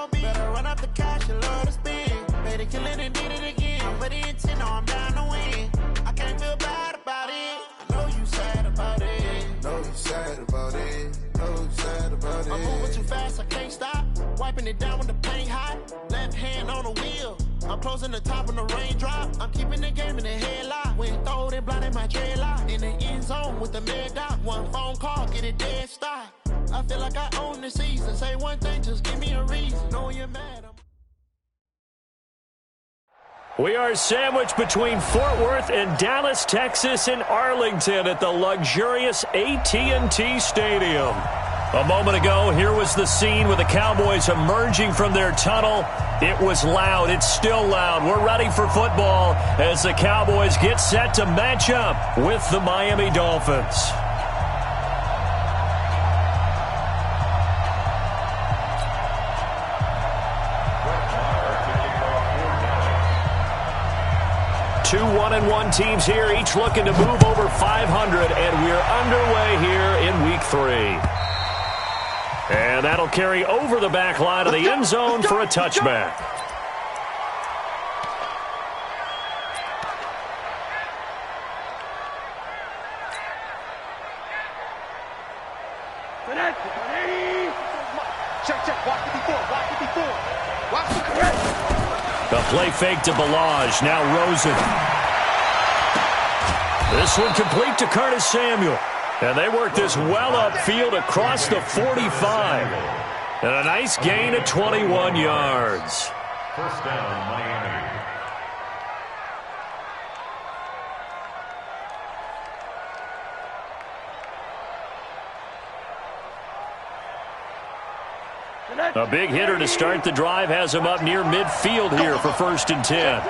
gon' be. Better run up the cash and love to spend. Better kill it and did it again. I'm ready intent, no, I'm down to win. I can't feel bad about it. I know you sad about it. Know you sad about it. Know you sad about it. I'm moving too fast, I can't stop. Wiping it down with the paint hot. Left hand on the wheel. I'm closing the top on the raindrop. I'm keeping the game in the headlock. When throwed and blinded my dreadlock. In the end zone with the mad dot. One phone call, get it dead stop. I feel like I own the season. Say one thing, just give me a reason. Knowing you're mad. We are sandwiched between Fort Worth and Dallas, Texas, and Arlington at the luxurious AT&T Stadium. A moment ago, here was the scene with the Cowboys emerging from their tunnel. It was loud. It's still loud. We're ready for football as the Cowboys get set to match up with the Miami Dolphins. Two 1-1 teams here, each looking to move over 500, and we're underway here in Week 3. And that'll carry over the back line of the end zone for a touchback. The play fake to Balaj. Now Rosen. This one complete to Curtis Samuel. And they work this well upfield across the 45. And a nice gain of 21 yards. First down, Miami. A big hitter to start the drive has him up near midfield here for 1st and 10.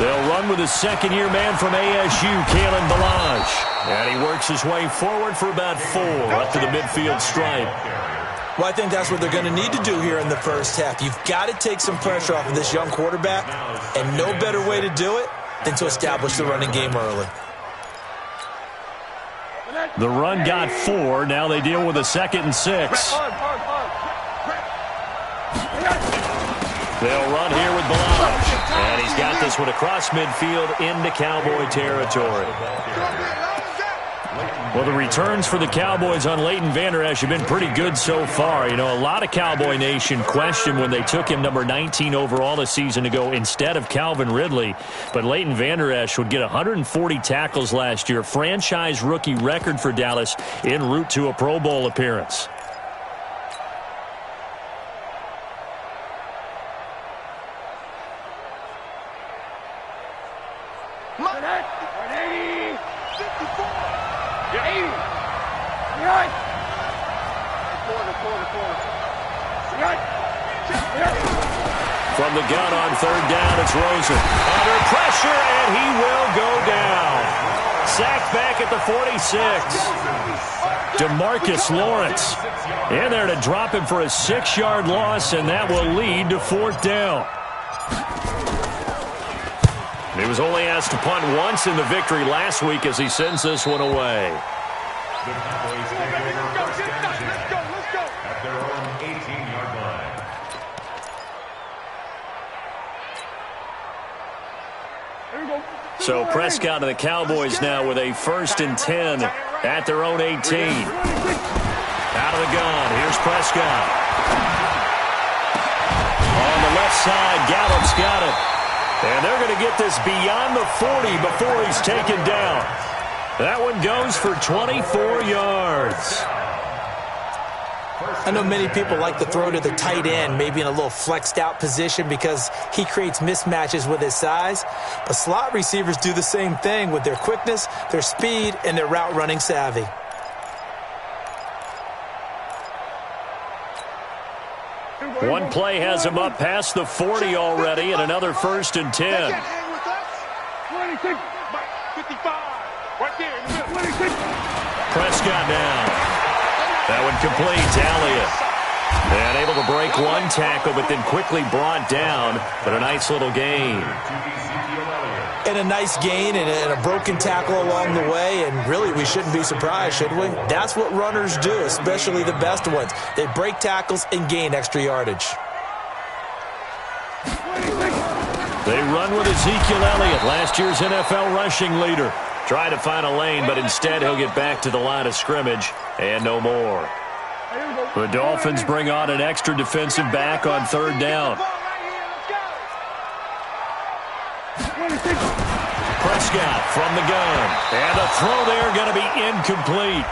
They'll run with a second-year man from ASU, Kalen Balaj. And he works his way forward for about 4 up to the midfield stripe. Well, I think that's what they're going to need to do here in the first half. You've got to take some pressure off of this young quarterback, and no better way to do it than to establish the running game early. The run got 4. Now they deal with a 2nd and 6. They'll run here with Balaj. And he's got this one across midfield into Cowboy territory. Well, the returns for the Cowboys on Leighton Vander Esch have been pretty good so far. You know, a lot of Cowboy Nation questioned when they took him number 19 overall a season ago instead of Calvin Ridley. But Leighton Vander Esch would get 140 tackles last year, franchise rookie record for Dallas en route to a Pro Bowl appearance. From the gun on 3rd down, it's Rosen. Under pressure, and he will go down. Sacked back at the 46. DeMarcus Lawrence in there to drop him for a 6-yard loss, and that will lead to 4th down. He was only asked to punt once in the victory last week as he sends this one away. The Cowboys take over first and 10 at their own 18-yard line. So Prescott and the Cowboys now with a 1st and 10 at their own 18. Out of the gun, here's Prescott. On the left side, Gallup's got it. And they're going to get this beyond the 40 before he's taken down. That one goes for 24 yards. I know many people like to throw to the tight end, maybe in a little flexed out position because he creates mismatches with his size. But slot receivers do the same thing with their quickness, their speed, and their route running savvy. One play has him up past the 40 already, and another 1st and 10. Prescott down. That one complete to Elliott. And able to break one tackle, but then quickly brought down. But a nice little gain. and a nice gain and a broken tackle along the way, and really we shouldn't be surprised, should we? That's what runners do, especially the best ones. They break tackles and gain extra yardage. They run with Ezekiel Elliott, last year's NFL rushing leader. Try to find a lane, but instead he'll get back to the line of scrimmage and no more. The Dolphins bring on an extra defensive back on third down. Prescott from the gun. And the throw there going to be incomplete.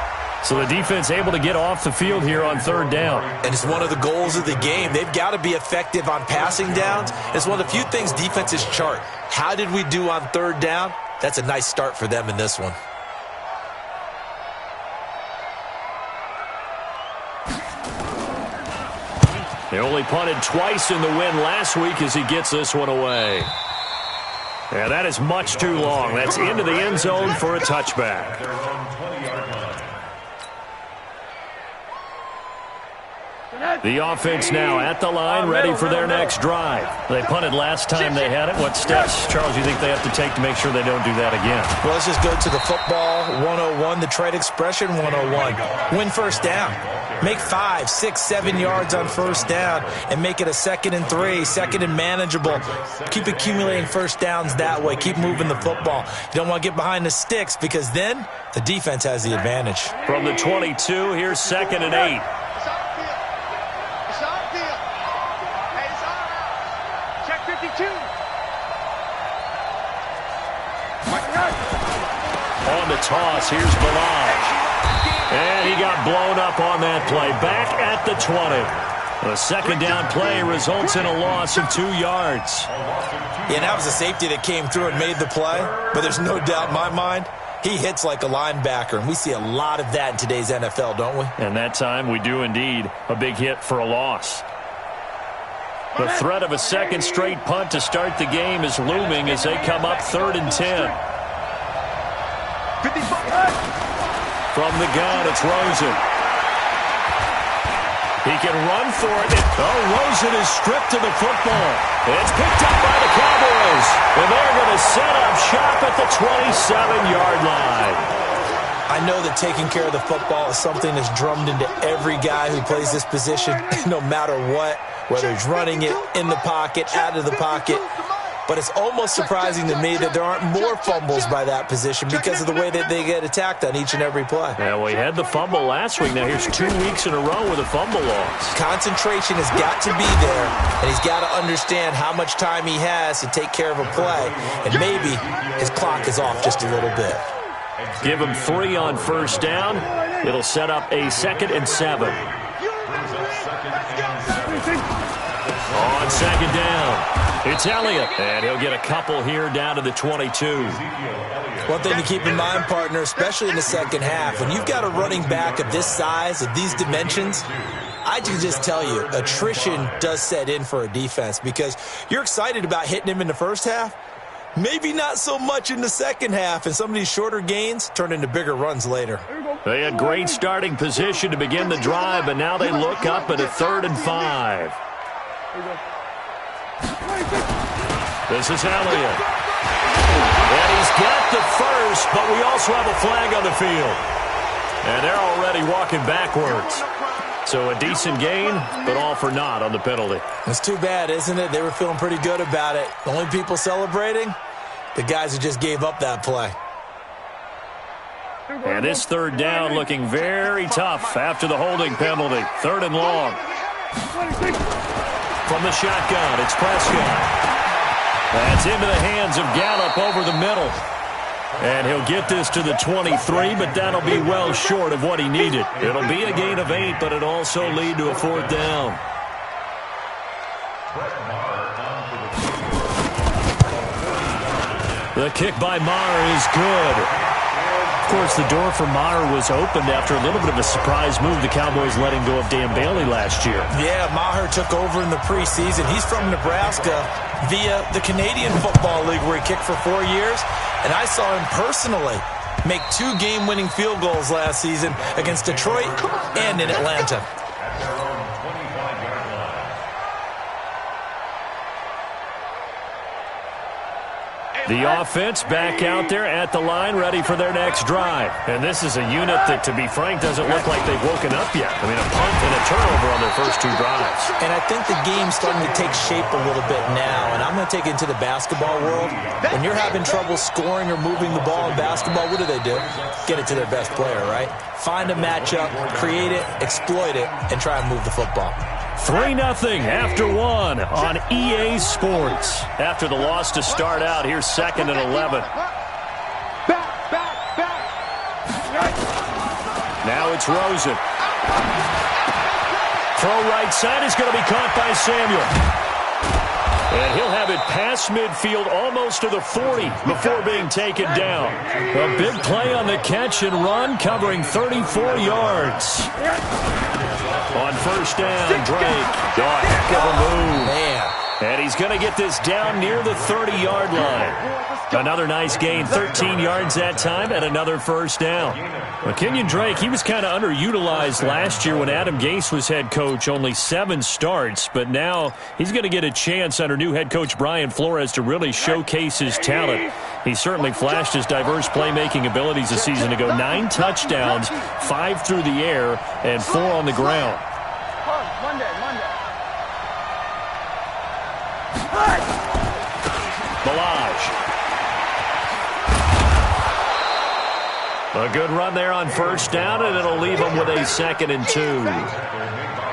So the defense able to get off the field here on third down. And it's one of the goals of the game. They've got to be effective on passing downs. It's one of the few things defenses chart. How did we do on third down? That's a nice start for them in this one. They only punted twice in the win last week as he gets this one away. And that is much too long. That's into the end zone for a touchback. The offense now at the line, ready for their next drive. They punted last time they had it. What steps, Charles, you think they have to take to make sure they don't do that again? Well, let's just go to the football 101, the trade expression 101. Win first down. Make 5, 6, 7 yards on first down and make it a 2nd and 3, 2nd and manageable. Keep accumulating first downs that way. Keep moving the football. You don't want to get behind the sticks because then the defense has the advantage. From the 22, here's 2nd and 8. On the toss, here's Balaj. And he got blown up on that play. Back at the 20. The second down play results in a loss of 2 yards. Yeah, that was a safety that came through and made the play. But there's no doubt in my mind, he hits like a linebacker. And we see a lot of that in today's NFL, don't we? And that time we do indeed. A big hit for a loss. The threat of a second straight punt to start the game is looming as they come up 3rd and 10. From the gun, it's Rosen. He can run for it. Oh, Rosen is stripped of the football. It's picked up by the Cowboys. And they're going to set up shop at the 27-yard line. I know that taking care of the football is something that's drummed into every guy who plays this position, no matter what, whether he's running it, in the pocket, out of the pocket. But it's almost surprising to me that there aren't more fumbles by that position because of the way that they get attacked on each and every play. Yeah, we had the fumble last week. Now here's 2 weeks in a row with a fumble loss. Concentration has got to be there, and he's got to understand how much time he has to take care of a play, and maybe his clock is off just a little bit. Give him 3 on first down. It'll set up a 2nd and 7. On 2nd down. It's Elliott, and he'll get a couple here down to the 22. One thing to keep in mind, partner, especially in the second half, when you've got a running back of this size, of these dimensions, I can just tell you, attrition does set in for a defense because you're excited about hitting him in the first half, maybe not so much in the second half, and some of these shorter gains turn into bigger runs later. They had great starting position to begin the drive, but now they look up at a 3rd and 5. This is Elliott. And he's got the first, but we also have a flag on the field. And they're already walking backwards. So a decent gain, but all for naught on the penalty. It's too bad, isn't it? They were feeling pretty good about it. The only people celebrating, the guys who just gave up that play. And this 3rd down looking very tough after the holding penalty. 3rd and long. From the shotgun, it's Prescott. That's into the hands of Gallup over the middle. And he'll get this to the 23, but that'll be well short of what he needed. It'll be a gain of 8, but it'll also lead to a 4th down. The kick by Maher is good. Of course, the door for Maher was opened after a little bit of a surprise move. The Cowboys letting go of Dan Bailey last year. Yeah, Maher took over in the preseason. He's from Nebraska via the Canadian Football League where he kicked for 4 years. And I saw him personally make 2 game-winning field goals last season against Detroit and in Atlanta. The offense back out there at the line, ready for their next drive. And this is a unit that, to be frank, doesn't look like they've woken up yet. I mean, a punt and a turnover on their first 2 drives. And I think the game's starting to take shape a little bit now. And I'm going to take it into the basketball world. When you're having trouble scoring or moving the ball in basketball, what do? Get it to their best player, right? Find a matchup, create it, exploit it, and try and move the football. 3-0 after 1 on EA Sports. After the loss to start out, here's 2nd and 11. Now it's Rosen. Throw right side is going to be caught by Samuel. And he'll have it past midfield almost to the 40 before being taken down. A big play on the catch and run, covering 34 yards. On first down, Drake. Oh, heck of a move. Man. And he's going to get this down near the 30-yard line. Another nice gain, 13 yards that time, and another first down. Well, Kenyon Drake, he was kind of underutilized last year when Adam Gase was head coach, only 7 starts. But now he's going to get a chance under new head coach Brian Flores to really showcase his talent. He certainly flashed his diverse playmaking abilities a season ago. 9 touchdowns, 5 through the air, and 4 on the ground. Balaj. A good run there on first down, and it'll leave him with a 2nd and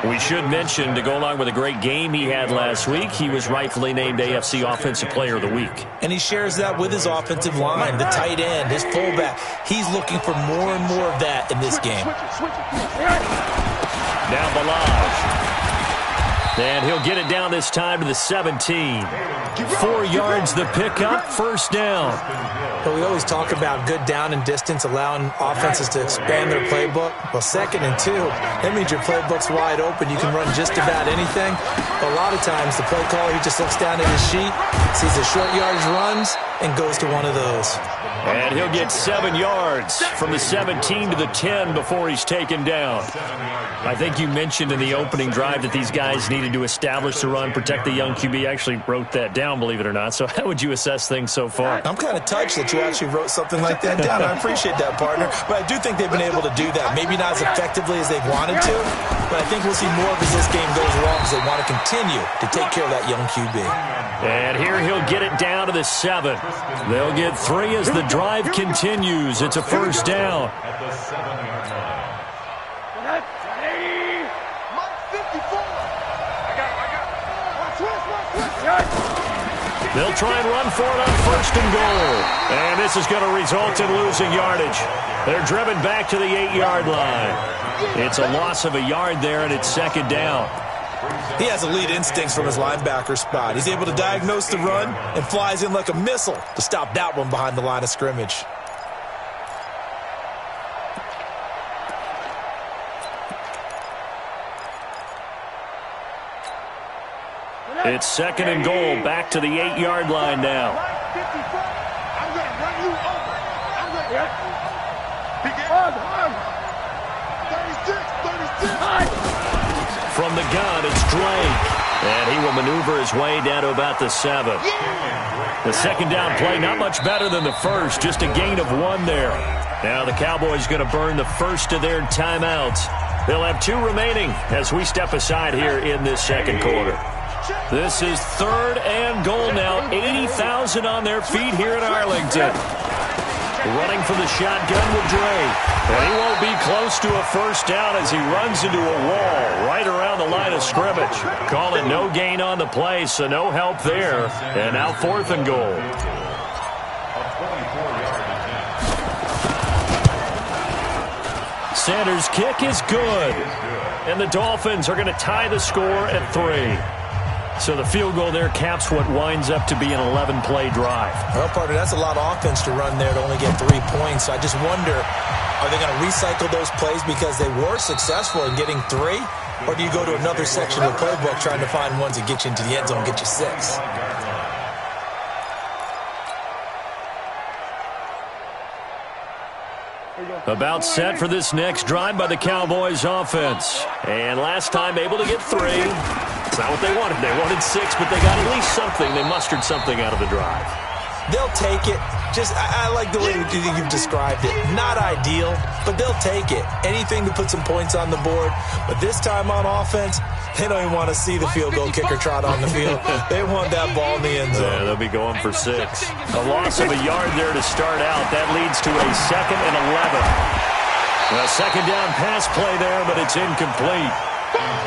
2. We should mention, to go along with a great game he had last week, he was rightfully named AFC Offensive Player of the Week. And he shares that with his offensive line, the tight end, his fullback. He's looking for more and more of that in this game. Now Balaj. And he'll get it down this time to the 17. 4 yards the pickup, first down. But we always talk about good down and distance, allowing offenses to expand their playbook. Well, 2nd and 2, that means your playbook's wide open. You can run just about anything. But a lot of times, the play caller, he just looks down at his sheet, sees the short yardage runs, and goes to one of those. And he'll get 7 yards from the 17 to the 10 before he's taken down. I think you mentioned in the opening drive that these guys needed to establish the run, protect the young QB. I actually wrote that down, believe it or not. So how would you assess things so far? I'm kind of touched that you actually wrote something like that down. I appreciate that, partner. But I do think they've been able to do that. Maybe not as effectively as they've wanted to, but I think we'll see more of as this game goes along because they want to continue to take care of that young QB. And here he'll get it down to the 7. They'll get 3 as the drive continues. It's a first down. They'll try and run for it on first and goal. And this is going to result in losing yardage. They're driven back to the 8-yard line. It's a loss of a yard there, and it's 2nd down. He has elite instincts from his linebacker spot. He's able to diagnose the run and flies in like a missile to stop that one behind the line of scrimmage. It's 2nd and goal, back to the 8-yard line now. I'm going to run you over. I'm going to... 36. From the gun, it's Drake. And he will maneuver his way down to about the 7. The 2nd down play, not much better than the first, just a gain of 1 there. Now the Cowboys going to burn the first of their timeouts. They'll have 2 remaining as we step aside here in this 2nd quarter. This is 3rd and goal now. 80,000 on their feet here in Arlington. Running for the shotgun with Drake. And he won't be close to a first down as he runs into a wall right around the line of scrimmage. Call it no gain on the play, so no help there. And now 4th and goal. Sanders' kick is good. And the Dolphins are going to tie the score at 3. So the field goal there caps what winds up to be an 11-play drive. Well, partner, that's a lot of offense to run there to only get 3 points. So I just wonder, are they going to recycle those plays because they were successful in getting 3? Or do you go to another section of the playbook trying to find ones that get you into the end zone and get you 6? About set for this next drive by the Cowboys offense. And last time able to get 3. It's not what they wanted. They wanted 6, but they got at least something. They mustered something out of the drive. They'll take it. I like the way you've described it. Not ideal, but they'll take it. Anything to put some points on the board. But this time on offense, they don't even want to see the field goal kicker trot on the field. They want that ball in the end zone. Yeah, they'll be going for 6. A loss of a yard there to start out. That leads to a 2nd and 11. A second down pass play there, but it's incomplete.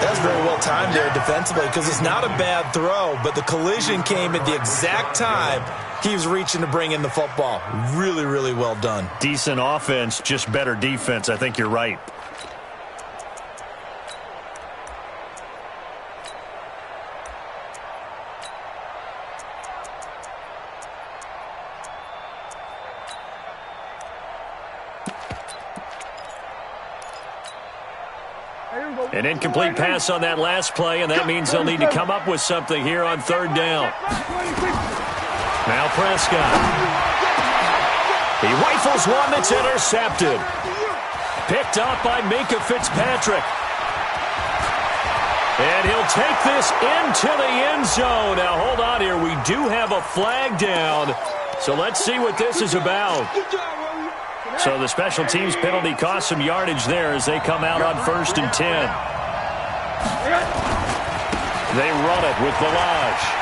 That's very well timed there defensively because it's not a bad throw, but the collision came at the exact time he was reaching to bring in the football. Really, really well done. Decent offense, just better defense. I think you're right. An incomplete pass on that last play, and that means they'll need to come up with something here on 3rd down. Now Prescott. He rifles one that's intercepted. Picked up by Minkah Fitzpatrick. And he'll take this into the end zone. Now, hold on here. We do have a flag down. So let's see what this is about. So the special teams penalty cost some yardage there as they come out on 1st and 10. They run it with Balaj.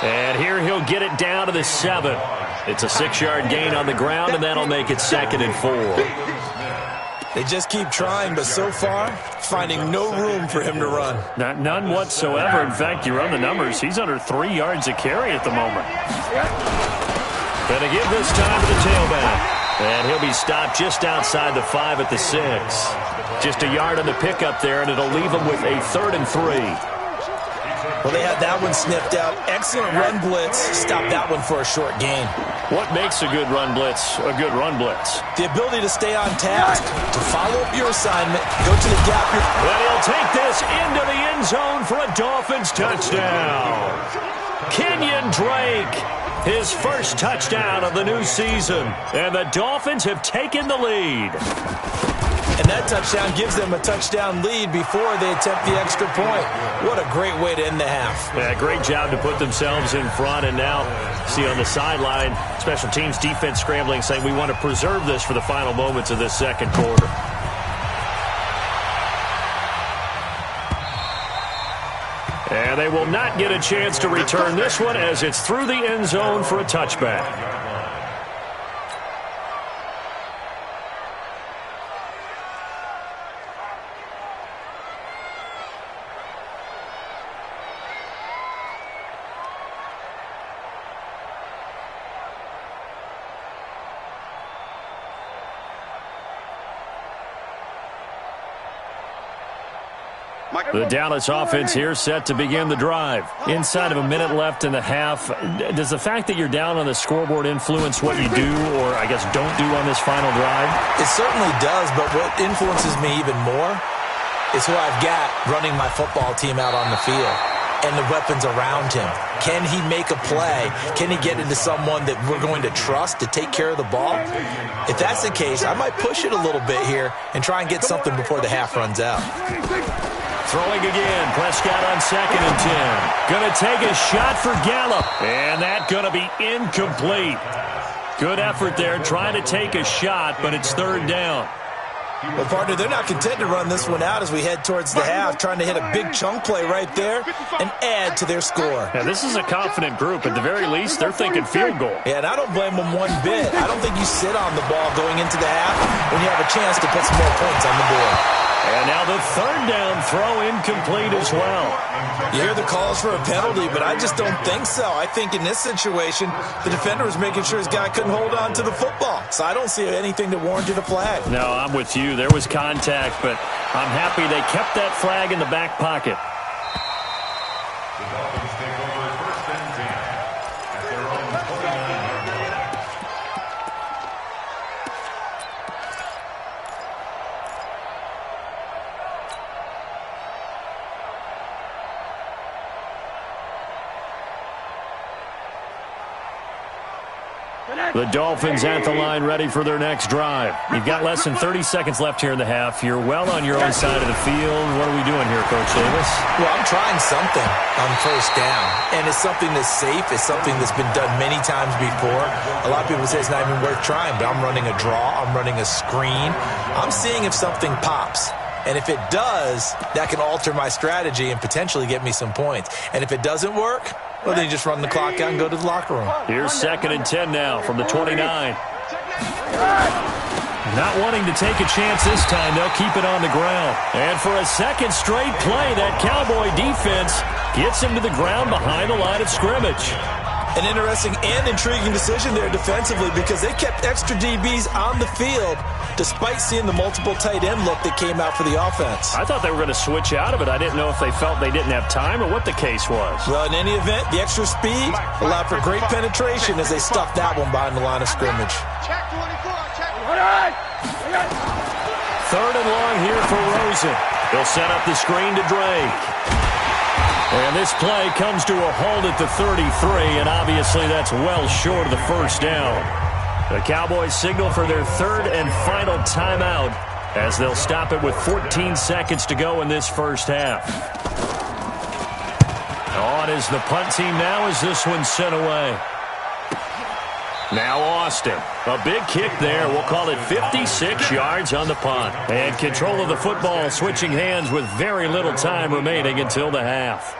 And here he'll get it down to the 7. It's a 6-yard gain on the ground, and that'll make it 2nd and 4. They just keep trying, but so far, finding no room for him to run. None whatsoever. In fact, you run the numbers. He's under 3 yards a carry at the moment. Going to give this time to the tailback. And he'll be stopped just outside the 5 at the 6. Just a yard on the pickup there, and it'll leave him with a 3rd and 3. Well, they had that one sniffed out. Excellent run blitz. Stop that one for a short gain. What makes a good run blitz a good run blitz? The ability to stay on task, to follow up your assignment, go to the gap. And he'll take this into the end zone for a Dolphins touchdown. Kenyon Drake, his first touchdown of the new season. And the Dolphins have taken the lead. And that touchdown gives them a touchdown lead before they attempt the extra point. What a great way to end the half. Yeah, great job to put themselves in front. And now, see on the sideline, special teams defense scrambling, saying we want to preserve this for the final moments of this second quarter. And they will not get a chance to return this one as it's through the end zone for a touchback. The Dallas offense here set to begin the drive. Inside of a minute left in the half, does the fact that you're down on the scoreboard influence what you do or, I guess, don't do on this final drive? It certainly does, but what influences me even more is who I've got running my football team out on the field and the weapons around him. Can he make a play? Can he get into someone that we're going to trust to take care of the ball? If that's the case, I might push it a little bit here and try and get something before the half runs out. Throwing again, Prescott on 2nd and 10. Going to take a shot for Gallup, and that's going to be incomplete. Good effort there, trying to take a shot, but it's 3rd down. Well, partner, they're not content to run this one out as we head towards the half, trying to hit a big chunk play right there and add to their score. Yeah, this is a confident group. At the very least, they're thinking field goal. Yeah, and I don't blame them one bit. I don't think you sit on the ball going into the half when you have a chance to put some more points on the board. And now the 3rd down throw incomplete as well. You hear the calls for a penalty, but I just don't think so. I think in this situation, the defender was making sure his guy couldn't hold on to the football. So I don't see anything that warranted a flag. No, I'm with you. There was contact, but I'm happy they kept that flag in the back pocket. The Dolphins take over 1st and 10 at their own 49-yard line. The Dolphins at the line ready for their next drive. You've got less than 30 seconds left here in the half. You're well on your own side of the field. What are we doing here, Coach Davis? Well, I'm trying something on first down, and it's something that's safe. It's something that's been done many times before. A lot of people say it's not even worth trying, but I'm running a draw. I'm running a screen. I'm seeing if something pops. And if it does, that can alter my strategy and potentially get me some points. And if it doesn't work, well, then you just run the clock out and go to the locker room. Here's 2nd and 10 now from the 29. Not wanting to take a chance this time, they'll keep it on the ground. And for a second straight play, that Cowboy defense gets him to the ground behind the line of scrimmage. An interesting and intriguing decision there defensively because they kept extra DBs on the field despite seeing the multiple tight end look that came out for the offense. I thought they were going to switch out of it. I didn't know if they felt they didn't have time or what the case was. Well, in any event, the extra speed allowed for great penetration as they stuffed that one behind the line of scrimmage. Check 24, check 3rd and long here for Rosen. He'll set up the screen to Drake. And this play comes to a halt at the 33, and obviously that's well short of the first down. The Cowboys signal for their 3rd and final timeout as they'll stop it with 14 seconds to go in this first half. On is the punt team now as this one's sent away. Now Austin. A big kick there. We'll call it 56 yards on the punt. And control of the football switching hands with very little time remaining until the half.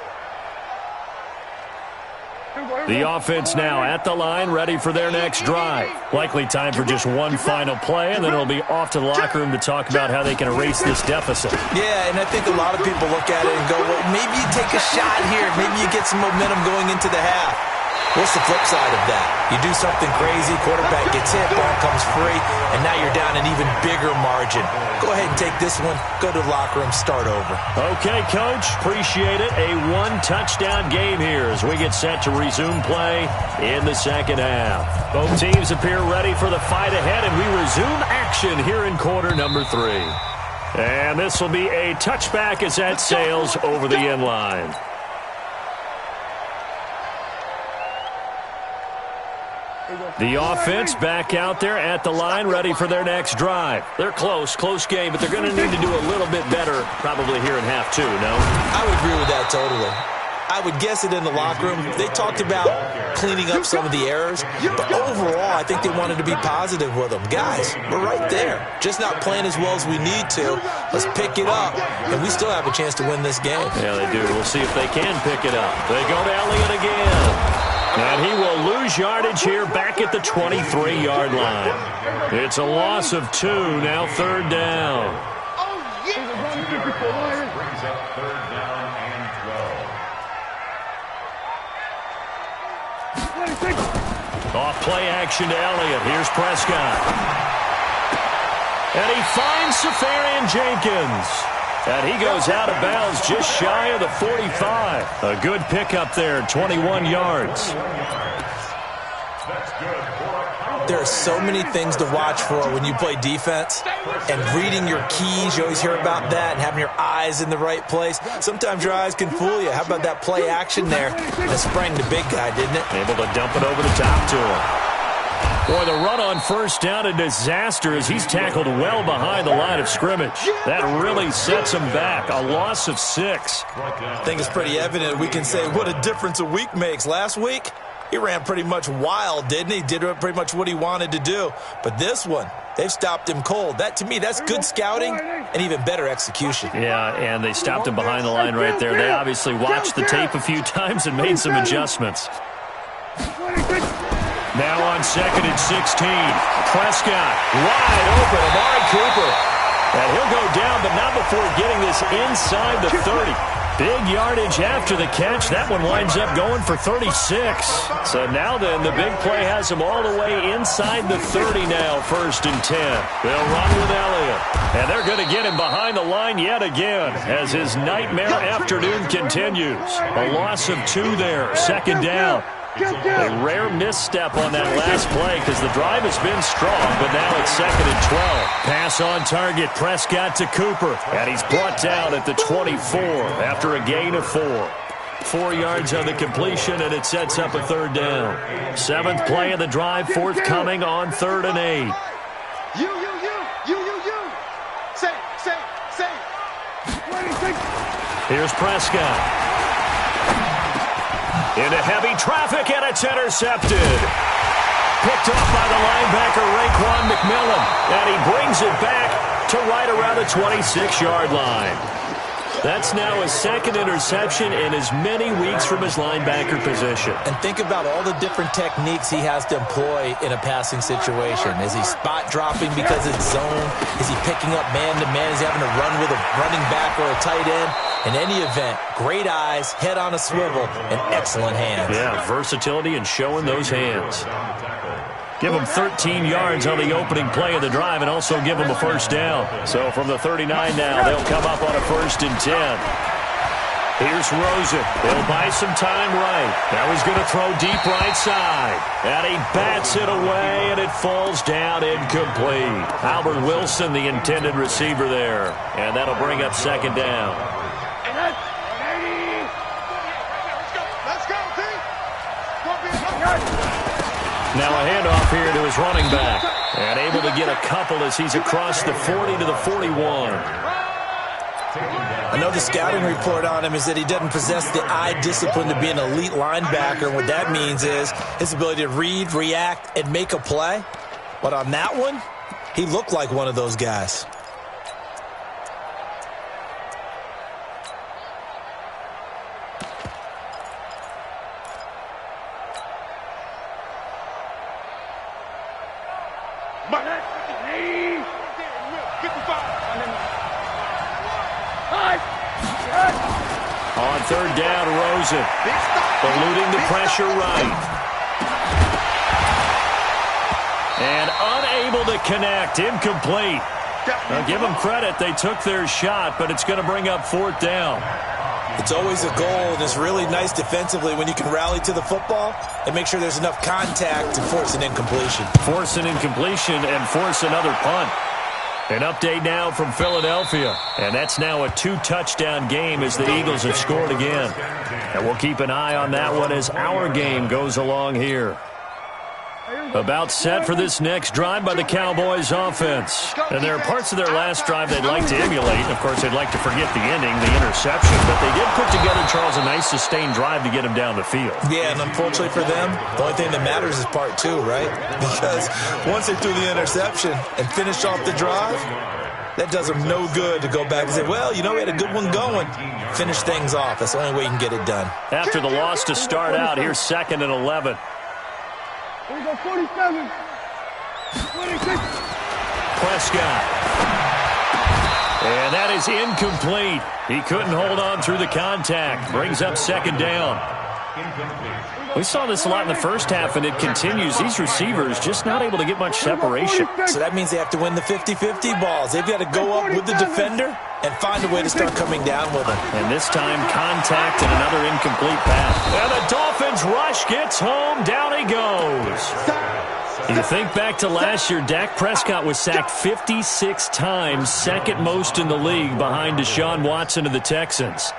The offense now at the line, ready for their next drive. Likely time for just one final play, and then it'll be off to the locker room to talk about how they can erase this deficit. Yeah, and I think a lot of people look at it and go, well, maybe you take a shot here. Maybe you get some momentum going into the half. What's the flip side of that? You do something crazy, quarterback gets hit, ball comes free, and now you're down an even bigger margin. Go ahead and take this one, go to the locker room, start over. Okay, Coach, appreciate it. A one-touchdown game here as we get set to resume play in the second half. Both teams appear ready for the fight ahead, and we resume action here in quarter number 3. And this will be a touchback as that sails over the end line. The offense back out there at the line, ready for their next drive. They're close game, but they're going to need to do a little bit better probably here in half 2, no? I would agree with that totally. I would guess it in the locker room. They talked about cleaning up some of the errors, but overall, I think they wanted to be positive with them. Guys, we're right there. Just not playing as well as we need to. Let's pick it up, and we still have a chance to win this game. Yeah, they do. We'll see if they can pick it up. They go to Elliott again. And he will lose yardage here back at the 23-yard line. It's a loss of 2, now 3rd down. Brings up 3rd down and 12. Off play action to Elliott. Here's Prescott. And he finds Safarian Jenkins. And he goes out of bounds just shy of the 45. A good pickup there, 21 yards. There are so many things to watch for when you play defense. And reading your keys, you always hear about that, and having your eyes in the right place. Sometimes your eyes can fool you. How about that play action there? That sprang the big guy, didn't it? Able to dump it over the top to him. Boy, the run on first down, a disaster as he's tackled well behind the line of scrimmage. That really sets him back. A loss of 6. I think it's pretty evident. We can say what a difference a week makes. Last week, he ran pretty much wild, didn't he? Did pretty much what he wanted to do. But this one, they've stopped him cold. That, to me, that's good scouting and even better execution. Yeah, and they stopped him behind the line right there. They obviously watched the tape a few times and made some adjustments. Now on 2nd and 16. Prescott wide open. Amari Cooper. And he'll go down, but not before getting this inside the 30. Big yardage after the catch. That one winds up going for 36. So now then, the big play has him all the way inside the 30 now, 1st and 10. They'll run with Elliott. And they're going to get him behind the line yet again as his nightmare afternoon continues. A loss of 2 there, 2nd down. A rare misstep on that last play because the drive has been strong, but now it's 2nd and 12. Pass on target, Prescott to Cooper, and he's brought down at the 24 after a gain of 4. 4 yards on the completion, and it sets up a third down. 7th play of the drive, forthcoming on 3rd and 8. You. Say. Here's Prescott. Into heavy traffic, and it's intercepted. Picked off by the linebacker, Raekwon McMillan. And he brings it back to right around the 26-yard line. That's now his 2nd interception in as many weeks from his linebacker position. And think about all the different techniques he has to employ in a passing situation. Is he spot dropping because it's zone? Is he picking up man-to-man? Is he having to run with a running back or a tight end? In any event, great eyes, head on a swivel, and excellent hands. Yeah, versatility and showing those hands. Give him 13 yards on the opening play of the drive and also give him a first down. So from the 39 now, they'll come up on a 1st and 10. Here's Rosen. He'll buy some time right. Now he's going to throw deep right side. And he bats it away, and it falls down incomplete. Albert Wilson, the intended receiver there. And that'll bring up 2nd down. Now a handoff here to his running back. And able to get a couple as he's across the 40 to the 41. I know the scouting report on him is that he doesn't possess the eye discipline to be an elite linebacker. And what that means is his ability to read, react, and make a play. But on that one, he looked like one of those guys. On 3rd down, Rosen. Eluding the pressure right. And unable to connect. Incomplete. Now give them credit. They took their shot, but it's going to bring up 4th down. It's always a goal, and it's really nice defensively when you can rally to the football and make sure there's enough contact to force an incompletion. Force an incompletion and force another punt. An update now from Philadelphia. And that's now a 2-touchdown game as the Eagles have scored again. And we'll keep an eye on that one as our game goes along here. About set for this next drive by the Cowboys offense. And there are parts of their last drive they'd like to emulate. Of course, they'd like to forget the ending, the interception. But they did put together, Charles, a nice sustained drive to get him down the field. Yeah, and unfortunately for them, the only thing that matters is part 2, right? Because once they threw the interception and finished off the drive, that does them no good to go back and say, well, you know, we had a good one going. Finish things off. That's the only way you can get it done. After the loss to start out, here's 2nd and 11. Here we go, 47. 26. Prescott. And that is incomplete. He couldn't hold on through the contact. Brings up 2nd down. We saw this a lot in the first half, and it continues. These receivers just not able to get much separation. So that means they have to win the 50-50 balls. They've got to go up with the defender and find a way to start coming down with them. And this time, contact and another incomplete pass. And the Dolphins rush gets home. Down he goes. You think back to last year, Dak Prescott was sacked 56 times, 2nd most in the league behind Deshaun Watson of the Texans.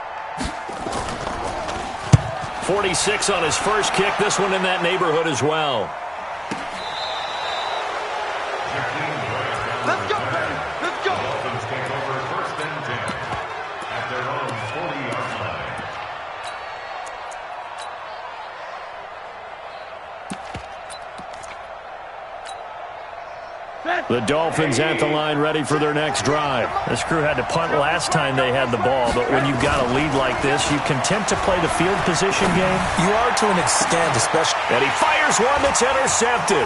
46 on his first kick. This one in that neighborhood as well. Let's go, baby. Let's go. Dolphins take over 1st and 10 at their own 40-yard line. The Dolphins at the line ready for their next drive. This crew had to punt last time they had the ball, but when you've got a lead like this, you content to play the field position game? You are to an extent, especially. And he fires one that's intercepted.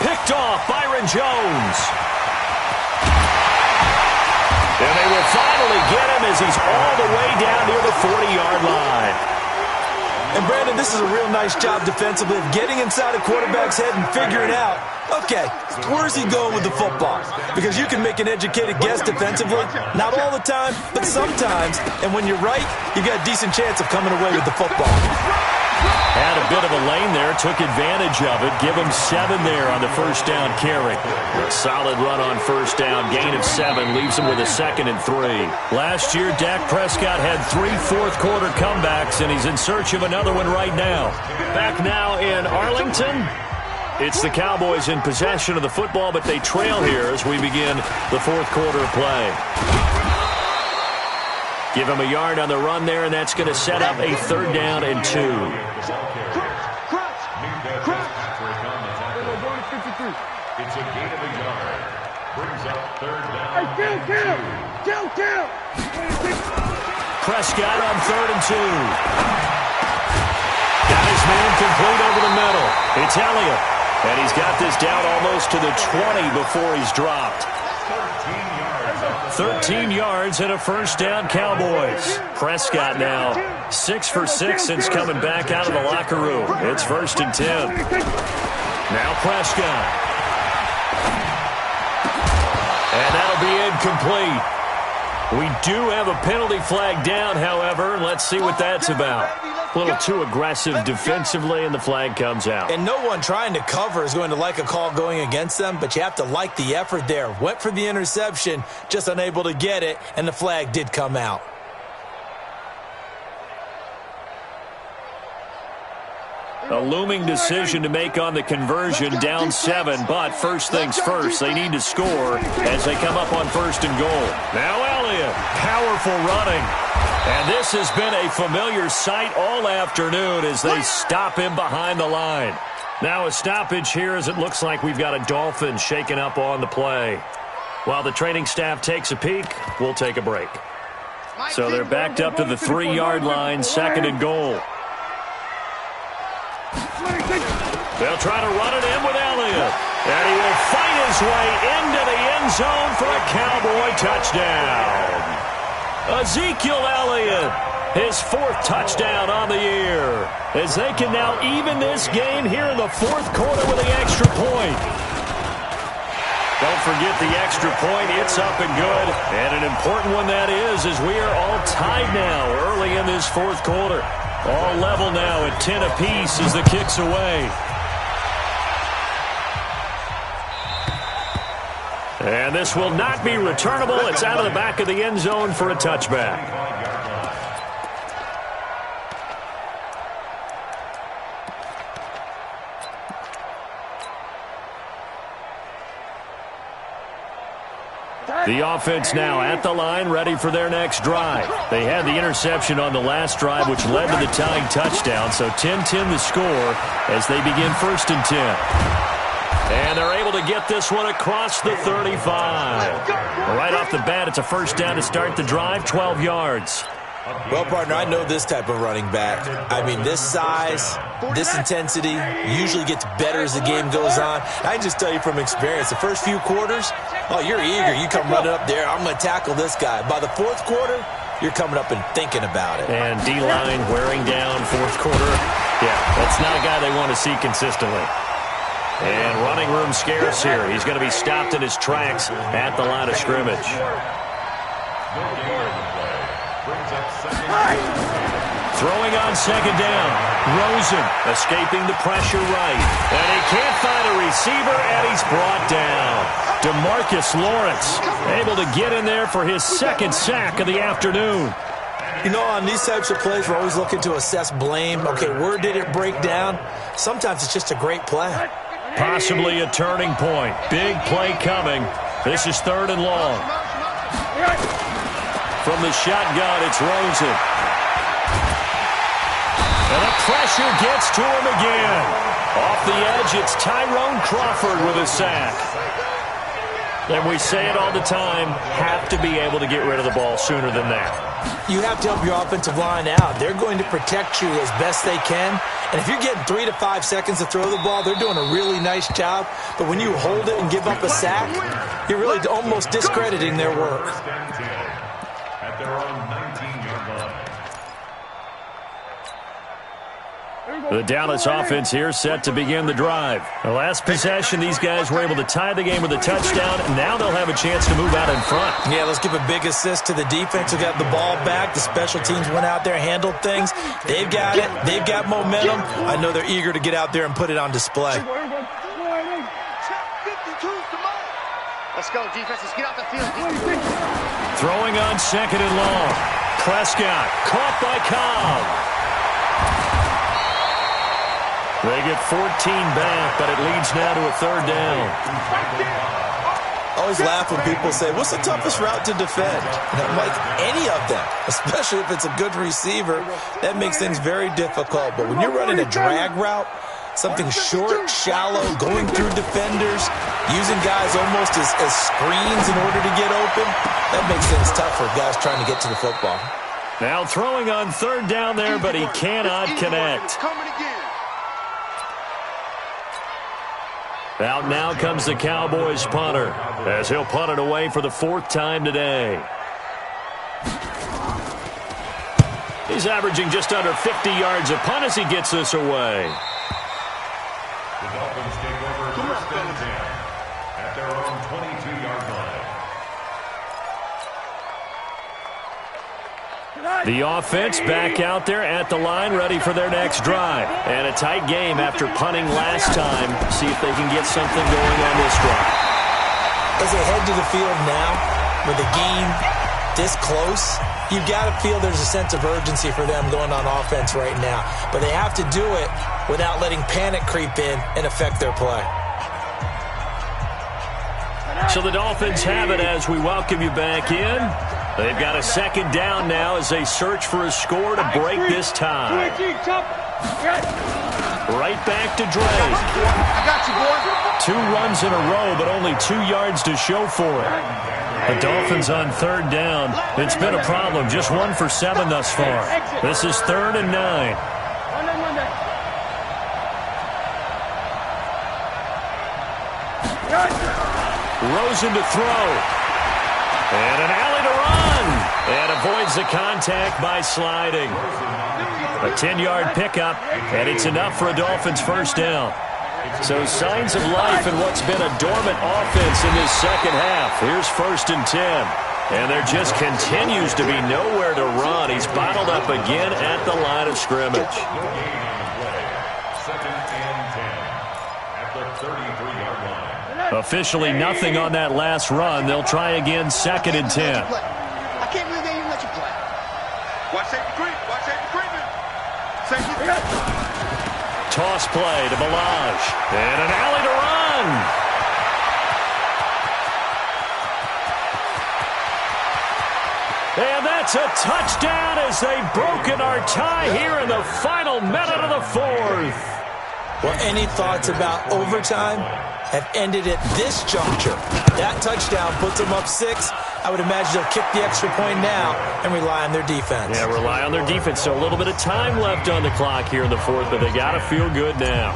Picked off Byron Jones. And they will finally get him as he's all the way down near the 40-yard line. And, Brandon, this is a real nice job defensively of getting inside a quarterback's head and figuring out, okay, where's he going with the football? Because you can make an educated guess defensively. Not all the time, but sometimes. And when you're right, you've got a decent chance of coming away with the football. Had a bit of a lane there, took advantage of it. Give him 7 there on the first down carry. A solid run on first down, gain of 7, leaves him with a 2nd and 3. Last year, Dak Prescott had 3 fourth-quarter comebacks, and he's in search of another one right now. Back now in Arlington. It's the Cowboys in possession of the football, but they trail here as we begin the fourth quarter of play. Give him a yard on the run there, and that's going to set up a 3rd down and 2. It's a gain of a yard. Brings up 3rd down. Kill. Prescott on 3rd and 2. Got his man complete over the middle. It's Elliott. And he's got this down almost to the 20 before he's dropped. 13 yards and a first down, Cowboys. Prescott now 6 for 6 since coming back out of the locker room. It's 1st and 10. Now Prescott. And that'll be incomplete. We do have a penalty flag down, however. Let's see what that's about. A little too aggressive defensively, and the flag comes out. And no one trying to cover is going to like a call going against them, but you have to like the effort there. Went for the interception, just unable to get it, and the flag did come out. A looming decision to make on the conversion, down 7, but first things first, they need to score as they come up on 1st and goal. Now Elliott, powerful running. And this has been a familiar sight all afternoon as they stop him behind the line. Now a stoppage here as it looks like we've got a Dolphin shaking up on the play. While the training staff takes a peek, we'll take a break. So they're backed up to the 3-yard line, 2nd and goal. They'll try to run it in with Elliott. And he will fight his way into the end zone for a Cowboy touchdown. Ezekiel Elliott, his 4th touchdown on the year. As they can now even this game here in the 4th quarter with the extra point. Don't forget the extra point. It's up and good. And an important one that is, as we are all tied now early in this 4th quarter. All level now at 10 apiece as the kick's away. And this will not be returnable. It's out of the back of the end zone for a touchback. The offense now at the line, ready for their next drive. They had the interception on the last drive, which led to the tying touchdown. So 10-10 the score as they begin 1st and 10. And they're able to get this one across the 35. Right off the bat, it's a first down to start the drive, 12 yards. Well, partner, I know this type of running back. I mean, this size, this intensity usually gets better as the game goes on. I can just tell you from experience, the first few quarters, oh, you're eager. You come running up there, I'm going to tackle this guy. By the 4th quarter, you're coming up and thinking about it. And D-line wearing down 4th quarter. Yeah, that's not a guy they want to see consistently. And running room scarce here. He's going to be stopped in his tracks at the line of scrimmage. Throwing on 2nd down. Rosen escaping the pressure right. And he can't find a receiver, and he's brought down. DeMarcus Lawrence able to get in there for his 2nd sack of the afternoon. You know, on these types of plays, we're always looking to assess blame. Okay, where did it break down? Sometimes it's just a great play. Possibly a turning point. Big play coming. This is 3rd and long. From the shotgun, it's Rosen. And the pressure gets to him again. Off the edge, it's Tyrone Crawford with a sack. And we say it all the time, have to be able to get rid of the ball sooner than that. You have to help your offensive line out. They're going to protect you as best they can. And if you're getting 3 to 5 seconds to throw the ball, they're doing a really nice job. But when you hold it and give up a sack, you're really almost discrediting their work. At their own 19-yard line. The Dallas offense here set to begin the drive. The last possession, these guys were able to tie the game with a touchdown. Now they'll have a chance to move out in front. Yeah, let's give a big assist to the defense who got the ball back. The special teams went out there, handled things. They've got it. They've got momentum. I know they're eager to get out there and put it on display. Let's go, defense. Let's get out the field. Throwing on second and long. Prescott caught by Cobb. They get 14 back, but it leads now to a third down. I always laugh when people say, what's the toughest route to defend? And I'm like, any of them, especially if it's a good receiver. That makes things very difficult. But when you're running a drag route, something short, shallow, going through defenders, using guys almost as screens in order to get open, that makes things tough for guys trying to get to the football. Now throwing on third down there, but he cannot connect. Out now comes the Cowboys punter, as he'll punt it away for the fourth time today. He's averaging just under 50 yards a punt as he gets this away. The Dolphins take over first and 10 at their own 22-yard line. The offense back out there at the line, ready for their next drive. And a tight game after punting last time. See if they can get something going on this drive. As they head to the field now, with the game this close, you've got to feel there's a sense of urgency for them going on offense right now. But they have to do it without letting panic creep in and affect their play. So the Dolphins have it as we welcome you back in. They've got a second down now as they search for a score to break this tie. Right back to Dre. I got you, boy. 2 runs in a row, but only 2 yards to show for it. The Dolphins on third down. It's been a problem. Just 1 for 7 thus far. This is 3rd and 9. Rosen to throw. And an alley to run. And avoids the contact by sliding. A 10-yard pickup, and it's enough for a Dolphins first down. So signs of life in what's been a dormant offense in this second half. Here's 1st and 10. And there just continues to be nowhere to run. He's bottled up again at the line of scrimmage. 2nd and 10 at the 33-yard line. Officially nothing on that last run. They'll try again 2nd and 10. I can't believe they even let you play. Watch safety creep. Watch safety creeping. Safety. Toss play to Balaj. And an alley to run. And that's a touchdown as they've broken our tie here in the final minute of the 4th. Well, any thoughts about overtime have ended at this juncture. That touchdown puts them up 6. I would imagine they'll kick the extra point now and rely on their defense. Yeah, rely on their defense. So a little bit of time left on the clock here in the 4th, but they got to feel good now.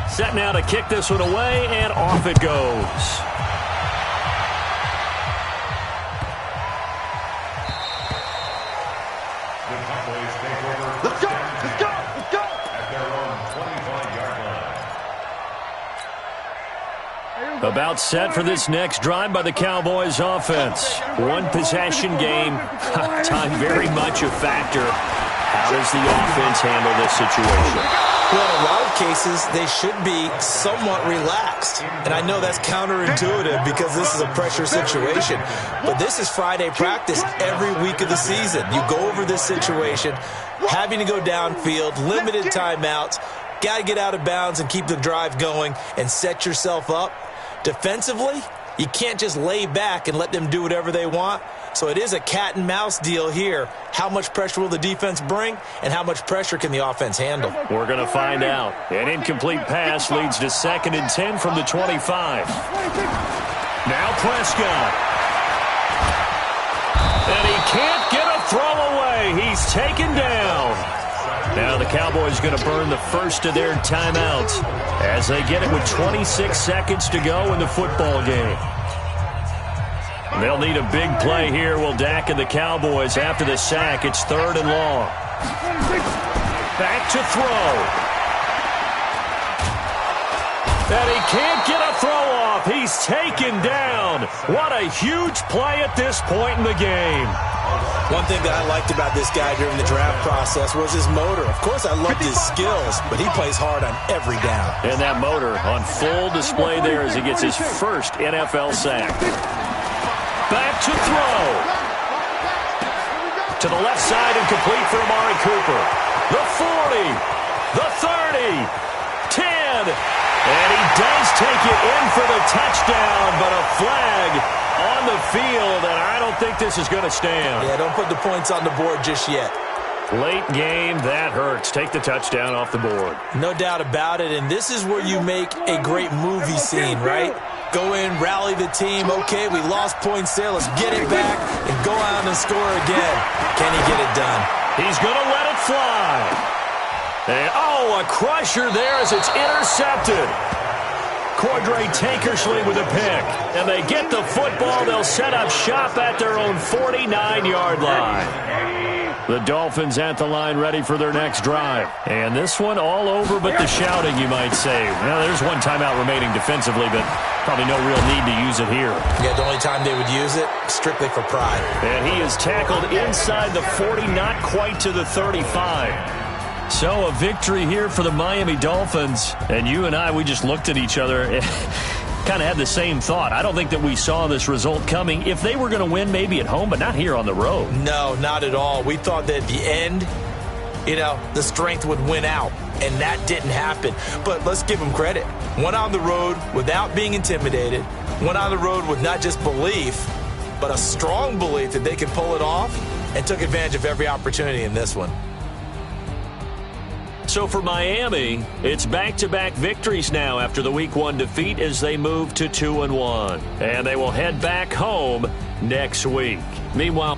Set now to kick this one away, and off it goes. The Cowboys take over Let's go. first and 10 at their own 25-yard line. About set for this next drive by the Cowboys offense. 1 possession game. Time very much a factor. How does the offense handle this situation? Well, in a lot of cases, they should be somewhat relaxed. And I know that's counterintuitive because this is a pressure situation. But this is Friday practice every week of the season. You go over this situation, having to go downfield, limited timeouts, got to get out of bounds and keep the drive going and set yourself up. Defensively, you can't just lay back and let them do whatever they want. So it is a cat and mouse deal here. How much pressure will the defense bring, and how much pressure can the offense handle? We're going to find out. An incomplete pass leads to 2nd and 10 from the 25. Now Prescott. And he can't get a throw away. He's taken down. Now the Cowboys going to burn the first of their timeouts as they get it with 26 seconds to go in the football game. They'll need a big play here. Will Dak and the Cowboys after the sack. It's 3rd and long. Back to throw. And he can't get a throw off. He's taken down. What a huge play at this point in the game. One thing that I liked about this guy during the draft process was his motor. Of course, I loved his skills, but he plays hard on every down. And that motor on full display there as he gets his first NFL sack. Back to throw. To the left side and complete for Amari Cooper. The 40. The 30. 10. And he does take it in for the touchdown, but a flag on the field, and I don't think this is going to stand. Yeah, don't put the points on the board just yet. Late game, that hurts. Take the touchdown off the board. No doubt about it, and this is where you make a great movie scene, right? Go in, rally the team. Okay, we lost points there. Let's get it back and go out and score again. Can he get it done? He's going to let it fly. And, a crusher there as it's intercepted. Cordray Tankersley with a pick. And they get the football. They'll set up shop at their own 49-yard line. The Dolphins at the line ready for their next drive. And this one all over but the shouting, you might say. Well, there's one timeout remaining defensively, but probably no real need to use it here. Yeah, the only time they would use it, strictly for pride. And he is tackled inside the 40, not quite to the 35. So a victory here for the Miami Dolphins. And you and I, we just looked at each other and kind of had the same thought. I don't think that we saw this result coming. If they were going to win, maybe at home, but not here on the road. No, not at all. We thought that at the end, the strength would win out. And that didn't happen. But let's give them credit. Went on the road without being intimidated. Went on the road with not just belief, but a strong belief that they could pull it off, and took advantage of every opportunity in this one. So for Miami, it's back-to-back victories now after the Week 1 defeat as they move to 2-1. And they will head back home next week. Meanwhile,